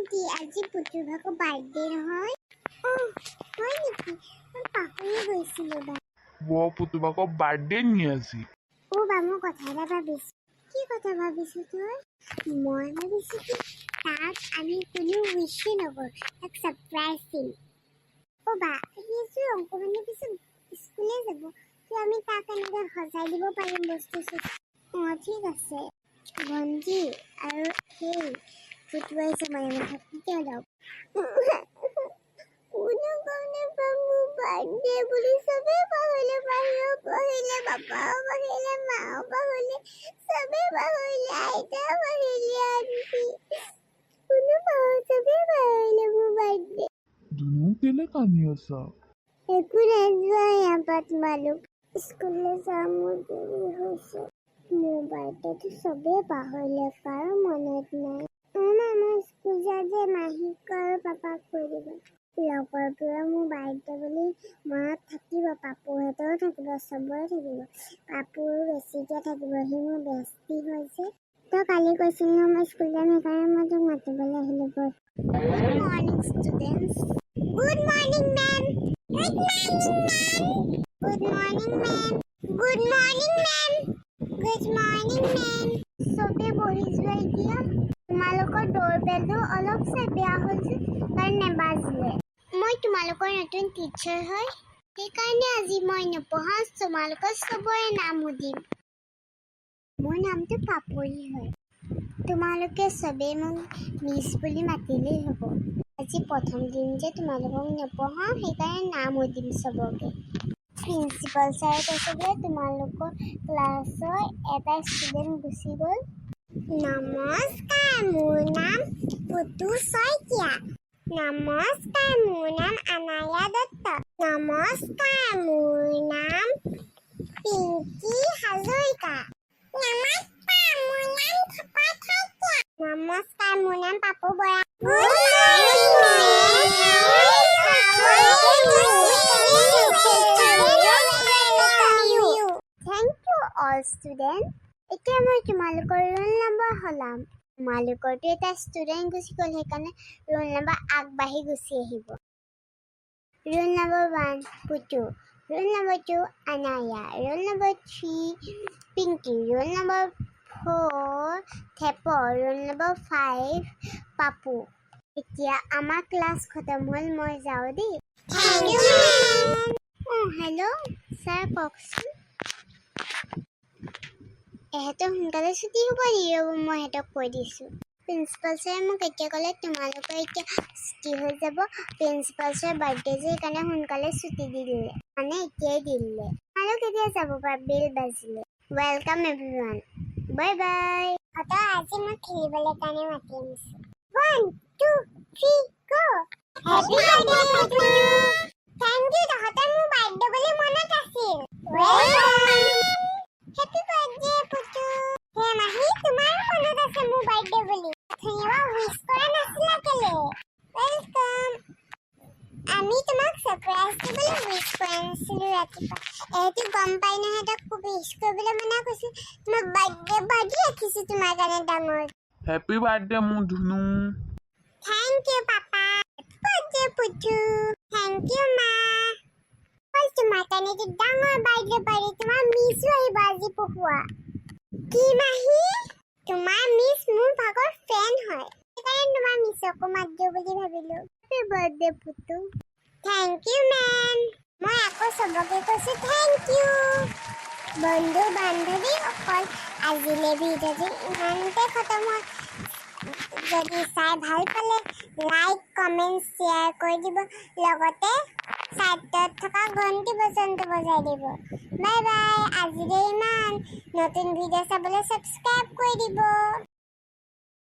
Aunty আজি পুতুভাগৰ birthday নহয় হয় নেকি মই পাহৰি গৈছিলোঁ বা পুতুভাগৰ বাৰ্থডে নি আজি বা মই কথা এটা ভাবিছোঁ কি কথা ভাবিছোঁ তই মই ভাবিছোঁ কি তাক আমি কোনো উইচে নকৰোঁ তাক ছাৰপ্ৰাইজ দিম বা সেইযোৰ অংকমানে পিছত স্কুলে যাব তো আমি তাক এনেকৈ সজাই দিব পাৰিম বস্তু ঠিক আছে ভণ্টি আৰু সেই ফুটুৱাইছে মানে থাকি অলপ কোনো কাৰণে মোৰ বাৰ্থডে বুলি চবেই পাহৰিলে বাহিৰৰ পাহৰিলে পাপাও পাহৰিলে মাও পাহৰিলে চবেই পাহৰিলে আইতা পাহৰিলে আন্টি কোনো চবেই পাহৰিলে মোৰ বাৰ্থডে দুনু কেলে কান্দি আছা একো নাযোৱা ইয়াৰ পৰা তোমালোক স্কুললৈ যাওঁ মোৰ দেৰি হৈছে মোৰ বাৰ্থডেটো চবেই পাহৰিলে কাৰো মনত নাই আমাৰ স্কুল যায় যে মাহীক আৰু পাপাক কৈ দিব লগৰবোৰে মোৰ বাৰ্থডে বুলি মনত থাকিব পাপুহঁতৰো থাকিব চবৰে থাকিব পাপুৰ বেছিকৈ থাকিব সি মোৰ বেষ্টি হৈছে তই কালি কৈছিল ন মই স্কুল যাম সেইকাৰণে মই তোক মাতিবলৈ আহিলোঁ good morning students good morning ma'am good morning ma'am good morning ma'am good morning ma'am চবে বহি যোৱা এতিয়া তোমালোকৰ ডোৰবেলটো অলপ চাই বেয়া হৈছে কাৰণ নেবাজিলে মই তোমালোকৰ নতুন টিচাৰ হয় সেইকাৰণে আজি মই নপঢ়াওঁ তোমালোকৰ চবৰে নাম সুধিম মোৰ নামটো পাপৰি হয় তোমালোকে চবেই মোক মিছ বুলি মাতিলেই হ'ব আজি প্ৰথম দিন যে তোমালোকক নপঢ়াওঁ সেইকাৰণে নাম সুধিম চবকে প্ৰিন্সিপাল ছাৰে কৈছে বোলে তোমালোকৰ ক্লাছৰ এটা ষ্টুডেণ্ট গুচি গ'ল নমস্কাৰ মোৰ নাম পুতু শইকীয়া নমস্কাৰ মোৰ নাম আনায়া দত্ত নমস্কাৰ মোৰ নাম পিংকি হাজৰিকা নমস্কাৰ মোৰ নাম থপা শইকীয়া নমস্কাৰ মোৰ নাম Papu Bora Thank you all students. এতিয়া মই তোমালোকৰ ৰোল নম্বৰ হলাম তোমালোকৰতো এটা ষ্টুডেণ্ট গুচি গ'ল সেইকাৰণে ৰোল নম্বৰ আগবাঢ়ি গুচি আহিব roll number 1 Putu roll number 2 Anaya roll number 3 Pinky roll number 4 থেপ ৰোল নম্বৰ 5 পাপু এতিয়া আমাৰ ক্লাছ খতম হ'ল মই যাওঁ দেই হেল্ল' ছাৰ কওকচোন এহেঁতৰ সোনকালে ছুটি হ'ব নিৰব মই সিহঁতক কৈ দিছোঁ প্ৰিন্সিপাল ছাৰে মোক এতিয়া ক'লে তোমালোকৰ এতিয়া ছুটি হৈ যাব প্ৰিন্সিপাল ছাৰে বাৰ্থডে যে সেইকাৰণে সোনকালে ছুটি দি দিলে মানে এতিয়াই দি দিলে তোমালোক কেতিয়া যাব পাৰা বেল বাজিলে ৱেলকাম এভৰিৱান বাই বাই তই আজি মই খেলিবলৈ কাৰণে মাতি আনিছোঁ 1 2 3 go happy birthday thank you তহঁতৰ মোৰ বাৰ্থডে বুলি মনত আছিল হেপী বাৰ্থডে পুতু হে মাহী তোমাৰো মনত আছে মোৰ বাৰ্থডে বুলি ধন্যবাদ উইশ কৰা নাছিলা কেলে ৱেলকাম আমি তোমাক ছাৰপ্ৰাইজ দিবলৈ উইশ কৰা নাছিলোঁ ৰাতিপুৱা এহেঁতি গম পাই নহয় তাক উইশ কৰিবলৈ মনা কৈছোঁ তোমাৰ বাৰ্থডে পাৰ্টি ৰাখিছোঁ তোমাৰ কাৰণে ডাঙৰ হেপী বাৰ্থডে মোৰ ধুনু thank you papa happy birthday Putu thank you মা তোমাৰ কাৰণে ডাঙৰ বাৰ্থডে পাৰ্টি তোমাৰ মিছো আহিব আজি পঢ়োৱা কি মাহী তোমাৰ মিছ মোৰ ভাগৰ ফ্ৰেণ্ড হয় সেইকাৰণে তোমাৰ মিছকো মাত দিওঁ বুলি ভাবিলোঁ happy birthday Putu thank you ma'am মই আকৌ চবকে কৈছোঁ থেংক ইউ বন্ধু বান্ধৱী অকল আজিলৈ ভিডিঅ'টো ইমানতে খতম হয় যদি চাই ভাল পালে লাইক কমেণ্ট শ্বেয়াৰ কৰি দিব লগতে ছাইডত থকা ঘণ্টি বচনটো বজাই দিব বাই বাই আজিলৈ ইমান নতুন ভিডিঅ' চাবলৈ ছাবস্ক্ৰাইব কৰি দিব